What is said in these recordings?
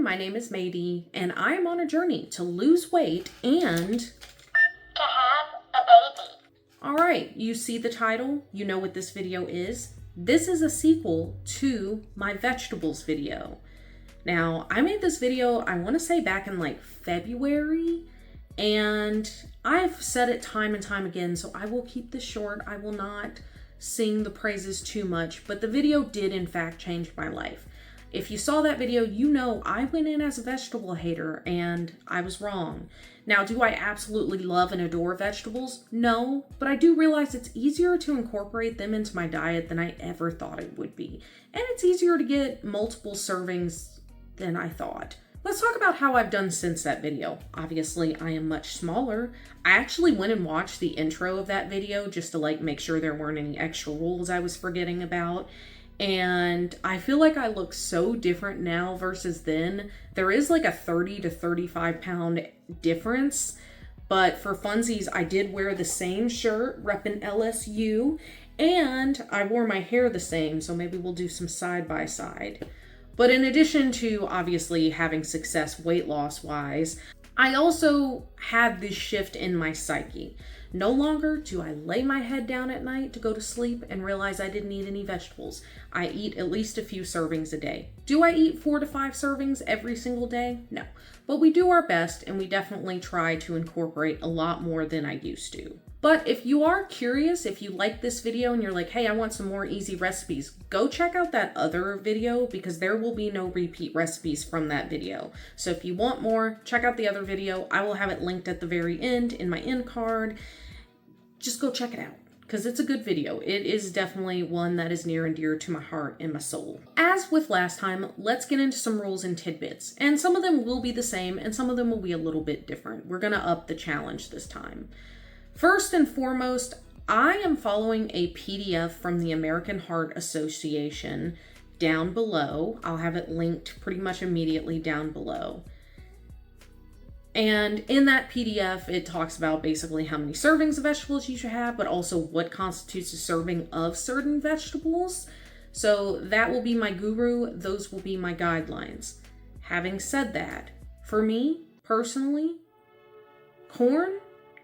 my name is Mady, and I am on a journey to lose weight and to have a baby. Alright, you see the title? You know what this video is? This is a sequel to my vegetables video. Now, I made this video, I want to say back in like February, and I've said it time and time again, so I will keep this short. I will not sing the praises too much, but the video did in fact change my life. If you saw that video, you know I went in as a vegetable hater and I was wrong. Now, do I absolutely love and adore vegetables? No, but I do realize it's easier to incorporate them into my diet than I ever thought it would be. And it's easier to get multiple servings than I thought. Let's talk about how I've done since that video. Obviously, I am much smaller. I actually went and watched the intro of that video just to make sure there weren't any extra rules I was forgetting about. And I feel like I look so different now versus then. There is like a 30 to 35 pound difference, but for funsies, I did wear the same shirt, reppin' LSU, and I wore my hair the same, so maybe we'll do some side by side. But in addition to obviously having success weight loss wise, I also had this shift in my psyche. No longer do I lay my head down at night to go to sleep and realize I didn't eat any vegetables. I eat at least a few servings a day. Do I eat 4 to 5 servings every single day? No. But we do our best, and we definitely try to incorporate a lot more than I used to. But if you are curious, if you like this video and you're like, hey, I want some more easy recipes, go check out that other video because there will be no repeat recipes from that video. So if you want more, check out the other video. I will have it linked at the very end in my end card. Just go check it out because it's a good video. It is definitely one that is near and dear to my heart and my soul. As with last time, let's get into some rules and tidbits. And some of them will be the same and some of them will be a little bit different. We're gonna up the challenge this time. First and foremost, I am following a PDF from the American Heart Association down below. I'll have it linked pretty much immediately down below. And in that PDF, it talks about basically how many servings of vegetables you should have, but also what constitutes a serving of certain vegetables. So that will be my guru. Those will be my guidelines. Having said that, for me personally, corn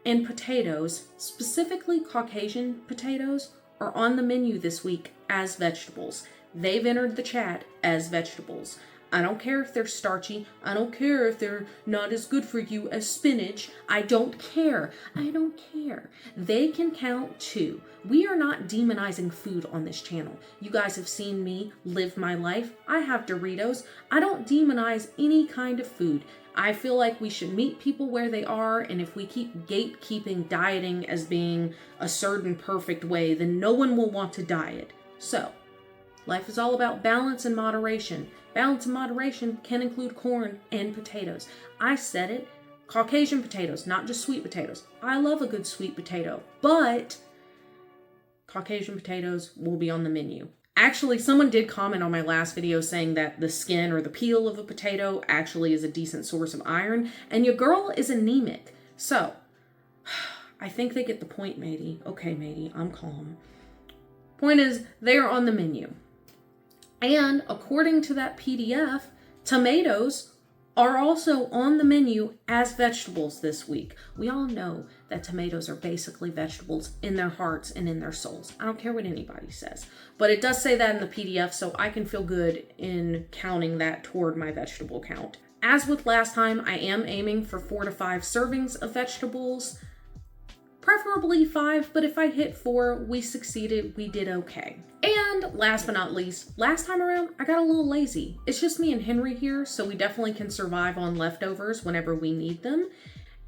and potatoes, specifically Caucasian potatoes, are on the menu this week as vegetables. They've entered the chat as vegetables. I don't care if they're starchy. I don't care if they're not as good for you as spinach. I don't care. I don't care. They can count too. We are not demonizing food on this channel. You guys have seen me live my life. I have Doritos. I don't demonize any kind of food. I feel like we should meet people where they are, and if we keep gatekeeping dieting as being a certain perfect way, then no one will want to diet. So, life is all about balance and moderation. Balance and moderation can include corn and potatoes. I said it, Caucasian potatoes, not just sweet potatoes. I love a good sweet potato, but Caucasian potatoes will be on the menu. Actually, someone did comment on my last video saying that the skin or the peel of a potato actually is a decent source of iron, and your girl is anemic. So, I think they get the point, matey. Okay, matey, I'm calm. Point is, they are on the menu. And according to that PDF, tomatoes are also on the menu as vegetables this week. We all know that tomatoes are basically vegetables in their hearts and in their souls. I don't care what anybody says, but it does say that in the PDF, so I can feel good in counting that toward my vegetable count. As with last time, I am aiming for 4 to 5 servings of vegetables, preferably 5, but if I hit 4, we succeeded, we did okay. And last but not least, last time around, I got a little lazy. It's just me and Henry here, so we definitely can survive on leftovers whenever we need them.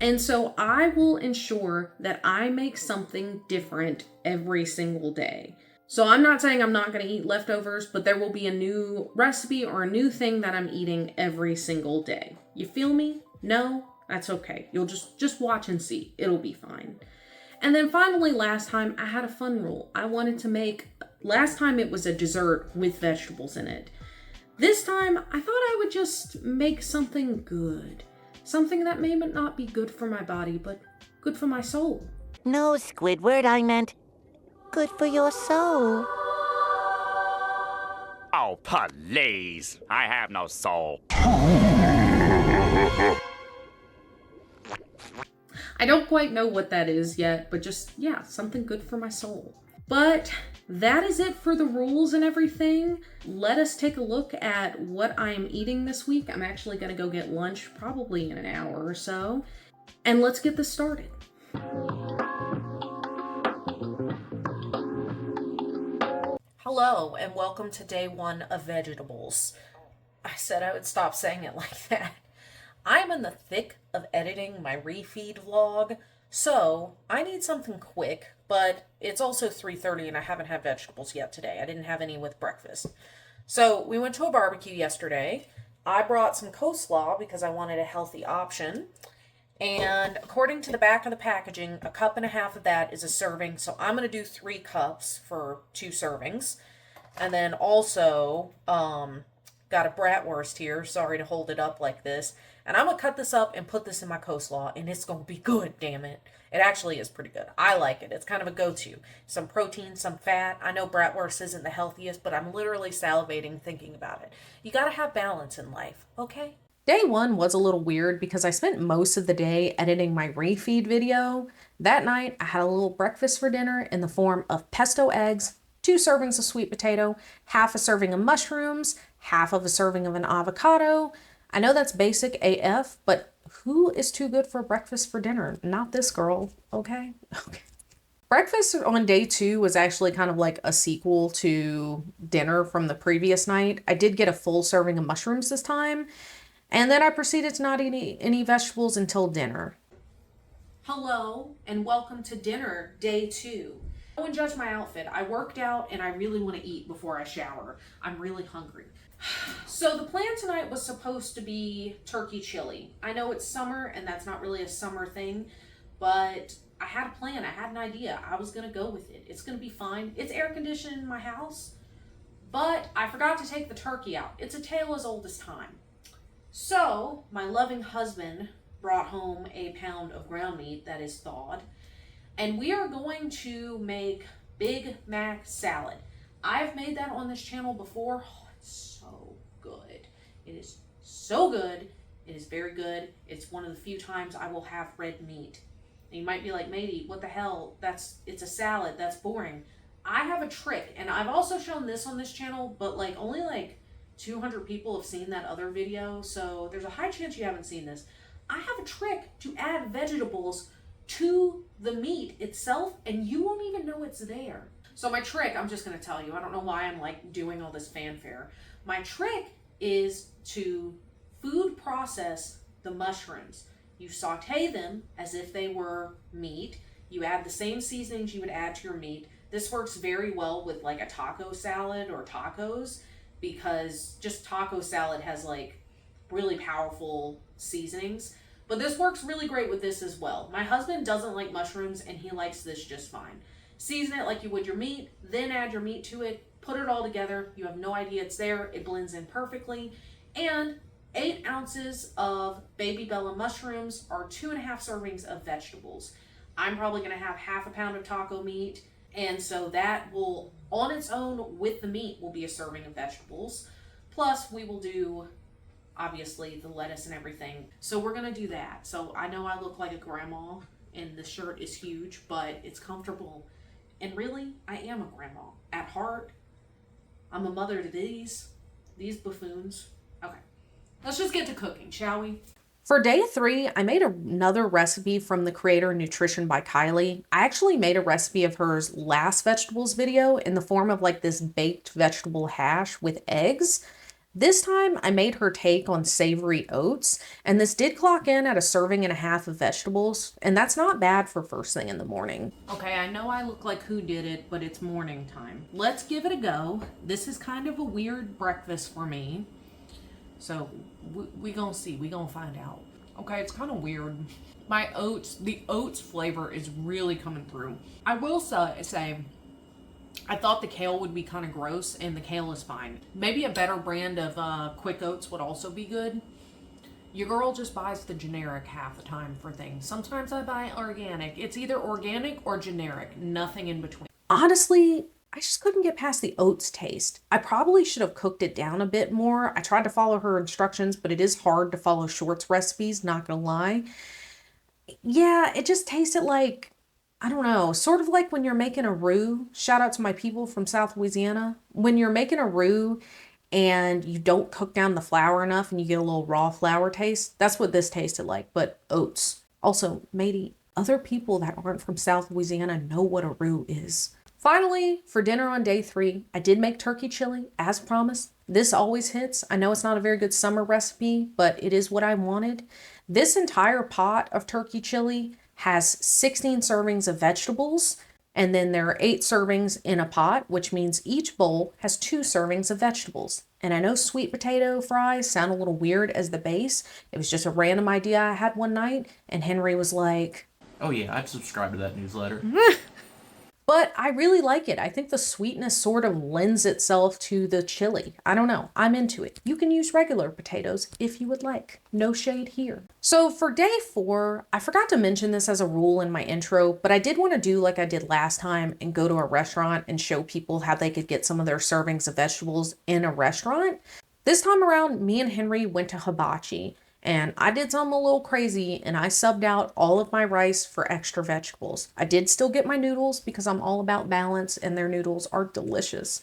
And so I will ensure that I make something different every single day. So I'm not saying I'm not going to eat leftovers, but there will be a new recipe or a new thing that I'm eating every single day. You feel me? No? That's okay. You'll just watch and see. It'll be fine. And then finally, last time, I had a fun rule. I wanted to make, last time it was a dessert with vegetables in it. This time, I thought I would just make something good. Something that may not be good for my body, but good for my soul. No, Squidward, I meant good for your soul. Oh, please. I have no soul. I don't quite know what that is yet, but just, yeah, something good for my soul. But that is it for the rules and everything. Let us take a look at what I am eating this week. I'm actually going to go get lunch probably in an hour or so. And let's get this started. Hello, and welcome to day 1 of vegetables. I said I would stop saying it like that. I'm in the thick of editing my refeed vlog, so I need something quick, but it's also 3:30 and I haven't had vegetables yet today. I didn't have any with breakfast. So we went to a barbecue yesterday. I brought some coleslaw because I wanted a healthy option. And according to the back of the packaging, 1.5 cups of that is a serving. So I'm going to do 3 cups for 2 servings. And then also, got a bratwurst here. Sorry to hold it up like this. And I'm going to cut this up and put this in my coleslaw, and it's going to be good, damn it. It actually is pretty good. I like it. It's kind of a go-to. Some protein, some fat. I know bratwurst isn't the healthiest, but I'm literally salivating thinking about it. You got to have balance in life, okay? Day 1 was a little weird because I spent most of the day editing my refeed video. That night, I had a little breakfast for dinner in the form of pesto eggs, 2 servings of sweet potato, half a serving of mushrooms, half of a serving of an avocado. I know that's basic AF, but who is too good for breakfast for dinner? Not this girl, okay? Okay. Breakfast on day 2 was actually kind of like a sequel to dinner from the previous night. I did get a full serving of mushrooms this time, and then I proceeded to not eat any vegetables until dinner. Hello, and welcome to dinner, day 2. I wouldn't judge my outfit. I worked out, and I really want to eat before I shower. I'm really hungry. So the plan tonight was supposed to be turkey chili. I know it's summer and that's not really a summer thing, but I had a plan. I had an idea. I was going to go with it. It's going to be fine. It's air conditioned in my house, but I forgot to take the turkey out. It's a tale as old as time. So my loving husband brought home a pound of ground meat that is thawed, and we are going to make Big Mac salad. I've made that on this channel before. So good. It is so good. It is very good. It's one of the few times I will have red meat. And you might be like, Matey, what the hell? It's a salad. That's boring. I have a trick, and I've also shown this on this channel, but only 200 people have seen that other video, so there's a high chance you haven't seen this. I have a trick to add vegetables to the meat itself, and you won't even know it's there. So my trick, I'm just going to tell you, I don't know why I'm doing all this fanfare. My trick is to food process the mushrooms. You saute them as if they were meat. You add the same seasonings you would add to your meat. This works very well with a taco salad or tacos, because just taco salad has really powerful seasonings. But this works really great with this as well. My husband doesn't like mushrooms, and he likes this just fine. Season it like you would your meat, then add your meat to it, put it all together. You have no idea it's there. It blends in perfectly. And 8 ounces of baby bella mushrooms are 2.5 servings of vegetables. I'm probably going to have 1/2 pound of taco meat, and so that will, on its own with the meat, will be a serving of vegetables. Plus, we will do, obviously, the lettuce and everything. So we're going to do that. So I know I look like a grandma, and the shirt is huge, but it's comfortable. And really, I am a grandma. At heart, I'm a mother to these buffoons. Okay, let's just get to cooking, shall we? For day 3, I made another recipe from the creator Nutrition by Kylie. I actually made a recipe of hers last vegetables video in the form of this baked vegetable hash with eggs. This time, I made her take on savory oats, and this did clock in at 1.5 servings of vegetables, and that's not bad for first thing in the morning. Okay, I know I look like who did it, but it's morning time. Let's give it a go. This is kind of a weird breakfast for me, so we gonna see. We gonna find out. Okay, it's kind of weird. The oats flavor is really coming through. I will say, I thought the kale would be kind of gross, and the kale is fine. Maybe a better brand of quick oats would also be good. Your girl just buys the generic half the time for things. Sometimes I buy organic. It's either organic or generic, nothing in between. Honestly, I just couldn't get past the oats taste. I probably should have cooked it down a bit more. I tried to follow her instructions, but it is hard to follow shorts recipes, not gonna lie. Yeah, it just tasted like, I don't know, sort of like when you're making a roux. Shout out to my people from South Louisiana. When you're making a roux and you don't cook down the flour enough and you get a little raw flour taste, that's what this tasted like, but oats. Also, matey, other people that aren't from South Louisiana know what a roux is. Finally, for dinner on day 3, I did make turkey chili, as promised. This always hits. I know it's not a very good summer recipe, but it is what I wanted. This entire pot of turkey chili has 16 servings of vegetables, and then there are 8 servings in a pot, which means each bowl has 2 servings of vegetables. And I know sweet potato fries sound a little weird as the base. It was just a random idea I had one night, and Henry was like, "Oh yeah, I'd subscribe to that newsletter." But I really like it. I think the sweetness sort of lends itself to the chili. I don't know. I'm into it. You can use regular potatoes if you would like. No shade here. So for day 4, I forgot to mention this as a rule in my intro, but I did want to do like I did last time and go to a restaurant and show people how they could get some of their servings of vegetables in a restaurant. This time around, me and Henry went to Hibachi. And I did something a little crazy and I subbed out all of my rice for extra vegetables. I did still get my noodles because I'm all about balance and their noodles are delicious.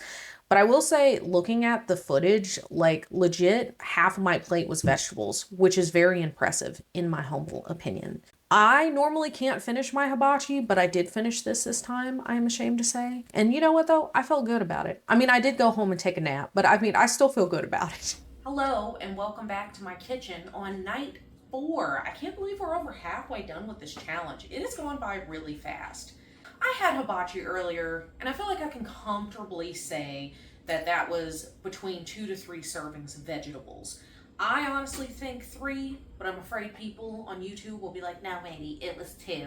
But I will say, looking at the footage, like legit, half of my plate was vegetables, which is very impressive in my humble opinion. I normally can't finish my hibachi, but I did finish this time, I am ashamed to say. And you know what though? I felt good about it. I mean, I did go home and take a nap, but I mean, I still feel good about it. Hello and welcome back to my kitchen on night 4. I can't believe we're over halfway done with this challenge. It has gone by really fast. I had hibachi earlier and I feel like I can comfortably say that that was between 2 to 3 servings of vegetables. I honestly think 3, but I'm afraid people on YouTube will be like, no, maybe it was 2.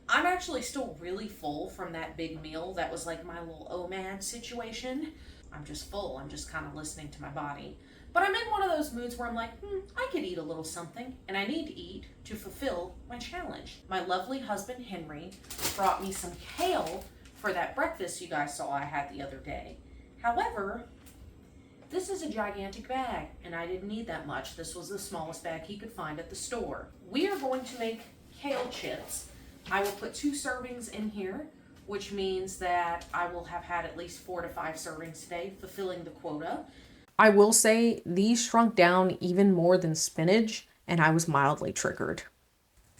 I'm actually still really full from that big meal. That was like my little OMAD situation. I'm just full. I'm just kind of listening to my body. But I'm in one of those moods where I'm like, I could eat a little something, and I need to eat to fulfill my challenge. My lovely husband, Henry, brought me some kale for that breakfast you guys saw I had the other day. However, this is a gigantic bag, and I didn't need that much. This was the smallest bag he could find at the store. We are going to make kale chips. I will put 2 servings in here, which means that I will have had at least 4 to 5 servings today, fulfilling the quota. I will say these shrunk down even more than spinach, and I was mildly triggered.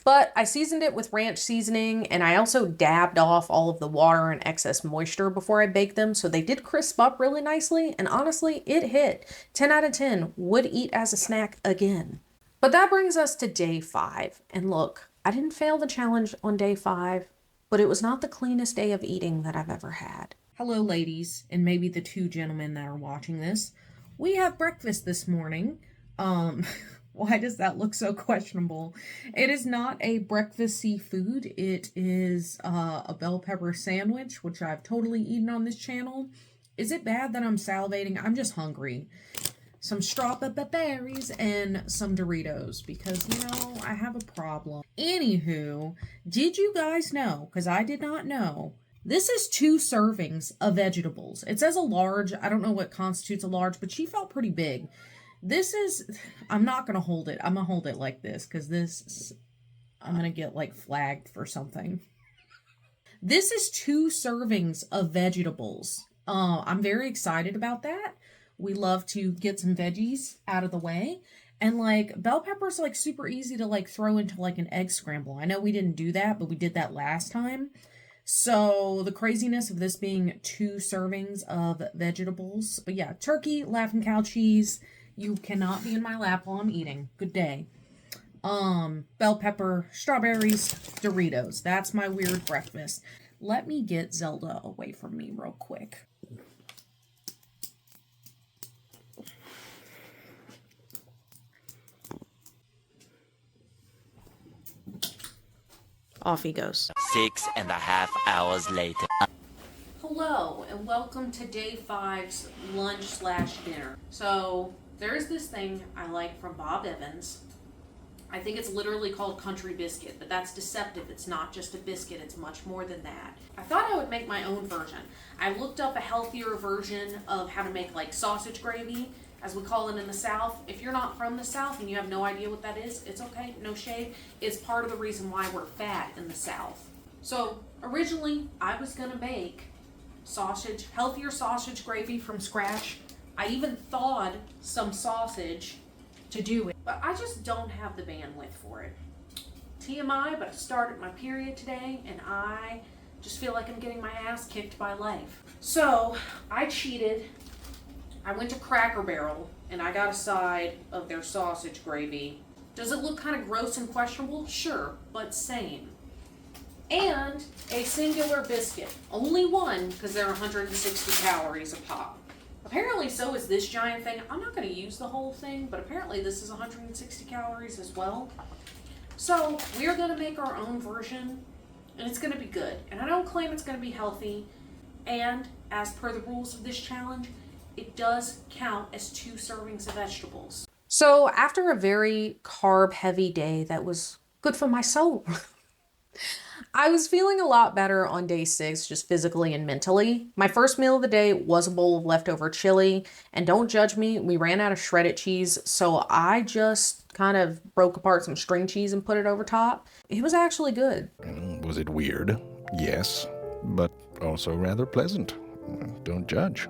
But I seasoned it with ranch seasoning, and I also dabbed off all of the water and excess moisture before I baked them, so they did crisp up really nicely, and honestly, it hit. 10 out of 10, would eat as a snack again. But that brings us to day 5, and look, I didn't fail the challenge on day 5, but it was not the cleanest day of eating that I've ever had. Hello, ladies, and maybe the 2 gentlemen that are watching this. We have breakfast this morning. Why does that look so questionable? It is not a breakfast-y food. It is a bell pepper sandwich, which I've totally eaten on this channel. Is it bad that I'm salivating? I'm just hungry. Some strawberries and some Doritos because, you know, I have a problem. Anywho, did you guys know, because I did not know, this is 2 servings of vegetables. It says a large. I don't know what constitutes a large, but she felt pretty big. This is, I'm not going to hold it. I'm going to hold it like this because this, I'm going to get like flagged for something. This is 2 servings of vegetables. I'm very excited about that. We love to get some veggies out of the way. And like bell peppers like super easy to like throw into like an egg scramble. I know we didn't do that, but we did that last time. So the craziness of this being 2 servings of vegetables. But yeah, turkey, laughing cow cheese. You cannot be in my lap while I'm eating. Good day. Bell pepper, strawberries, Doritos. That's my weird breakfast. Let me get Zelda away from me real quick. Off he goes. 6.5 hours later. Hello, and welcome to day 5's lunch/dinner. So, there's this thing I like from Bob Evans. I think it's literally called country biscuit, but that's deceptive. It's not just a biscuit, it's much more than that. I thought I would make my own version. I looked up a healthier version of how to make like sausage gravy, as we call it in the South. If you're not from the South and you have no idea what that is, it's okay, no shade. It's part of the reason why we're fat in the South. So originally I was gonna make healthier sausage gravy from scratch. I even thawed some sausage to do it, but I just don't have the bandwidth for it. TMI, but I started my period today and I just feel like I'm getting my ass kicked by life. So I cheated. I went to Cracker Barrel and I got a side of their sausage gravy. Does it look kind of gross and questionable? Sure, but same. And a singular biscuit. Only one, because they're 160 calories a pop. Apparently so is this giant thing. I'm not going to use the whole thing, but apparently this is 160 calories as well. So we're going to make our own version, and it's going to be good. And I don't claim it's going to be healthy. And as per the rules of this challenge, it does count as 2 servings of vegetables. So after a very carb-heavy day that was good for my soul, I was feeling a lot better on day 6, just physically and mentally. My first meal of the day was a bowl of leftover chili, and don't judge me, we ran out of shredded cheese, so I just kind of broke apart some string cheese and put it over top. It was actually good. Was it weird? Yes, but also rather pleasant. Don't judge.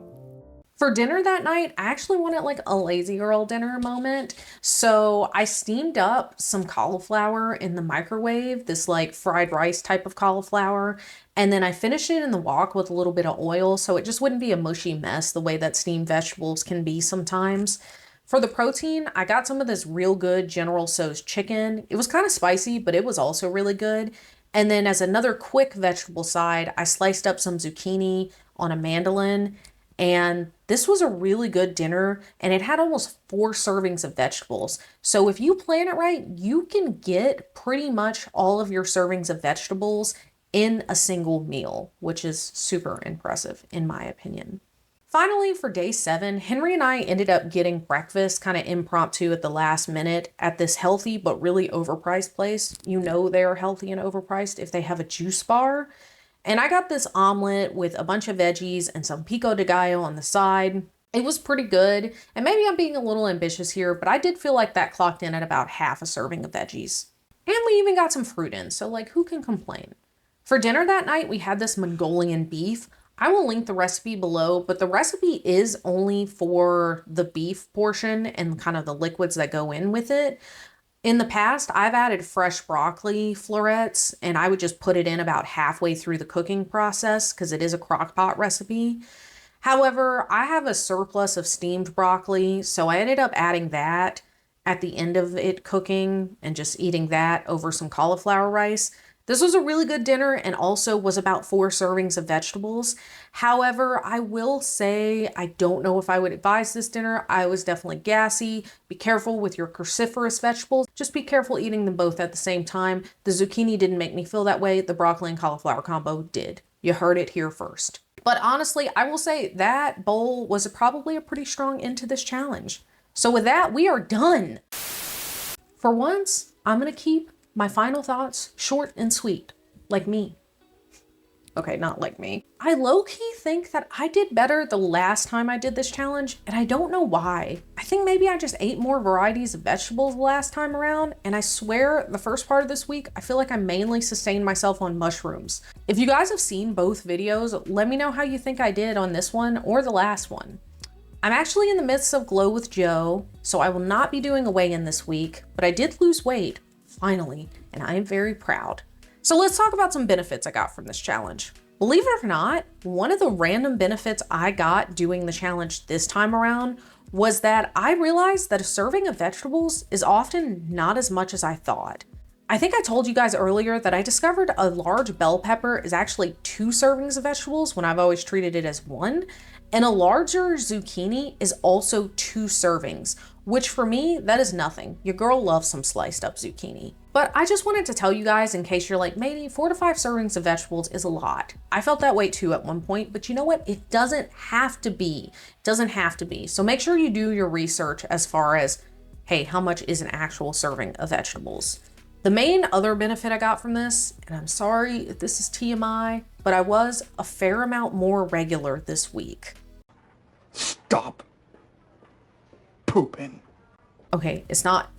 For dinner that night, I actually wanted like a lazy girl dinner moment. So I steamed up some cauliflower in the microwave, this like fried rice type of cauliflower. And then I finished it in the wok with a little bit of oil so it just wouldn't be a mushy mess the way that steamed vegetables can be sometimes. For the protein, I got some of this real good General Tso's chicken. It was kind of spicy, but it was also really good. And then as another quick vegetable side, I sliced up some zucchini on a mandolin. And this was a really good dinner, and it had almost 4 servings of vegetables. So if you plan it right, you can get pretty much all of your servings of vegetables in a single meal, which is super impressive in my opinion. Finally, for day 7, Henry and I ended up getting breakfast kind of impromptu at the last minute at this healthy but really overpriced place. You know they're healthy and overpriced if they have a juice bar. And I got this omelet with a bunch of veggies and some pico de gallo on the side. It was pretty good. And maybe I'm being a little ambitious here, but I did feel like that clocked in at about half a serving of veggies. And we even got some fruit in, so like who can complain? For dinner that night, we had this Mongolian beef. I will link the recipe below, but the recipe is only for the beef portion and kind of the liquids that go in with it. In the past, I've added fresh broccoli florets, and I would just put it in about halfway through the cooking process because it is a crock pot recipe. However, I have a surplus of steamed broccoli, so I ended up adding that at the end of it cooking and just eating that over some cauliflower rice. This was a really good dinner and also was about 4 servings of vegetables. However, I will say I don't know if I would advise this dinner. I was definitely gassy. Be careful with your cruciferous vegetables. Just be careful eating them both at the same time. The zucchini didn't make me feel that way. The broccoli and cauliflower combo did. You heard it here first. But honestly, I will say that bowl was probably a pretty strong end to this challenge. So with that, we are done. For once, I'm going to keep my final thoughts short and sweet, like me. Okay, not like me. I low-key think that I did better the last time I did this challenge, and I don't know why. I think maybe I just ate more varieties of vegetables the last time around, and I swear the first part of this week, I feel like I mainly sustained myself on mushrooms. If you guys have seen both videos, let me know how you think I did on this one or the last one. I'm actually in the midst of Glow with Joe, so I will not be doing a weigh-in this week, but I did lose weight, finally, and I am very proud. So let's talk about some benefits I got from this challenge. Believe it or not, one of the random benefits I got doing the challenge this time around was that I realized that a serving of vegetables is often not as much as I thought. I think I told you guys earlier that I discovered a large bell pepper is actually 2 servings of vegetables when I've always treated it as 1. And a larger zucchini is also 2 servings, which for me, that is nothing. Your girl loves some sliced up zucchini. But I just wanted to tell you guys, in case you're like, maybe 4 to 5 servings of vegetables is a lot. I felt that way too at one point, but you know what? It doesn't have to be. It doesn't have to be. So make sure you do your research as far as, hey, how much is an actual serving of vegetables? The main other benefit I got from this, and I'm sorry if this is TMI, but I was a fair amount more regular this week. Stop pooping. Okay, it's not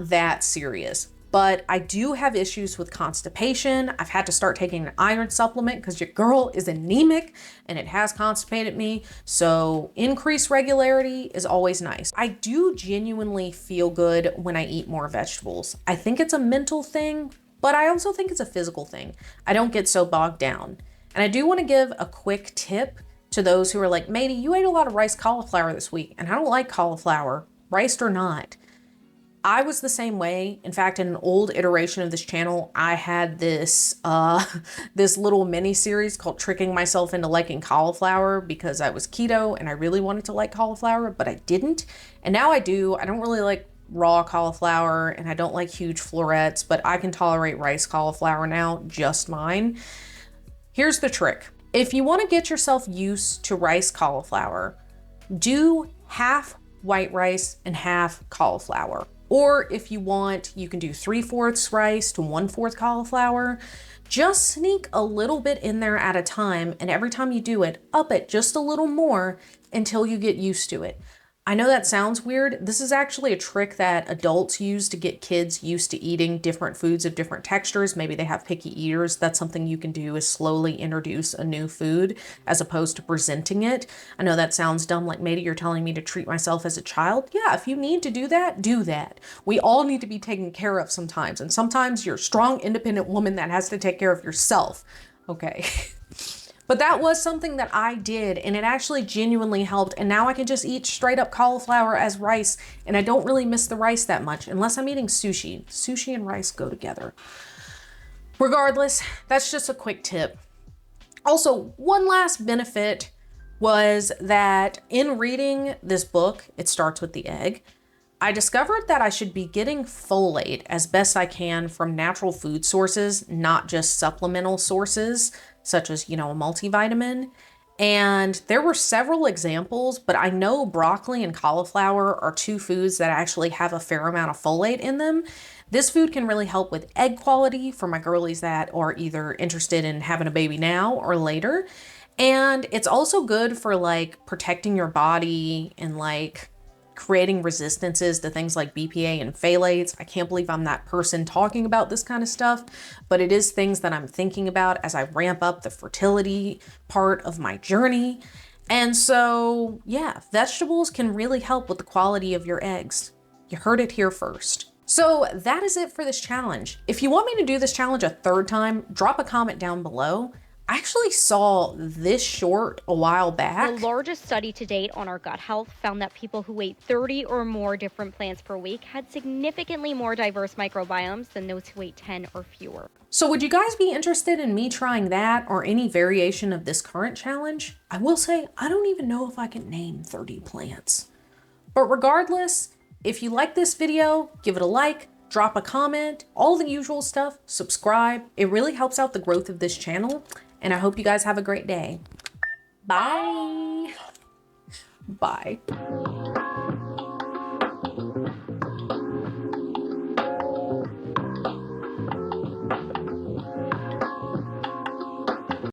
that serious, but I do have issues with constipation. I've had to start taking an iron supplement because your girl is anemic and it has constipated me. So increased regularity is always nice. I do genuinely feel good when I eat more vegetables. I think it's a mental thing, but I also think it's a physical thing. I don't get so bogged down. And I do want to give a quick tip to those who are like, Matey, you ate a lot of rice cauliflower this week, and I don't like cauliflower, riced or not. I was the same way. In fact, in an old iteration of this channel, I had this this little mini series called Tricking Myself into Liking Cauliflower because I was keto and I really wanted to like cauliflower, but I didn't. And now I do. I don't really like raw cauliflower and I don't like huge florets, but I can tolerate rice cauliflower now, just mine. Here's the trick. If you want to get yourself used to rice cauliflower, do half white rice and half cauliflower. Or if you want, you can do 3/4 rice to 1/4 cauliflower. Just sneak a little bit in there at a time, and every time you do it, up it just a little more until you get used to it. I know that sounds weird. This is actually a trick that adults use to get kids used to eating different foods of different textures. Maybe they have picky eaters. That's something you can do, is slowly introduce a new food as opposed to presenting it. I know that sounds dumb, like maybe you're telling me to treat myself as a child. Yeah, if you need to do that, do that. We all need to be taken care of sometimes. And sometimes you're a strong, independent woman that has to take care of yourself. Okay. But that was something that I did, and it actually genuinely helped. And now I can just eat straight up cauliflower as rice, and I don't really miss the rice that much unless I'm eating sushi. Sushi and rice go together. Regardless, that's just a quick tip. Also, one last benefit was that in reading this book, It Starts with the Egg, I discovered that I should be getting folate as best I can from natural food sources, not just supplemental sources, such as, a multivitamin. And there were several examples, but I know broccoli and cauliflower are two foods that actually have a fair amount of folate in them. This food can really help with egg quality for my girlies that are either interested in having a baby now or later. And it's also good for protecting your body and creating resistances to things like BPA and phthalates. I can't believe I'm that person talking about this kind of stuff, but it is things that I'm thinking about as I ramp up the fertility part of my journey. And so, yeah, vegetables can really help with the quality of your eggs. You heard it here first. So that is it for this challenge. If you want me to do this challenge a third time, drop a comment down below. I actually saw this short a while back. The largest study to date on our gut health found that people who ate 30 or more different plants per week had significantly more diverse microbiomes than those who ate 10 or fewer. So would you guys be interested in me trying that or any variation of this current challenge? I will say, I don't even know if I can name 30 plants. But regardless, if you like this video, give it a like, drop a comment, all the usual stuff, subscribe. It really helps out the growth of this channel. And I hope you guys have a great day. Bye. Bye.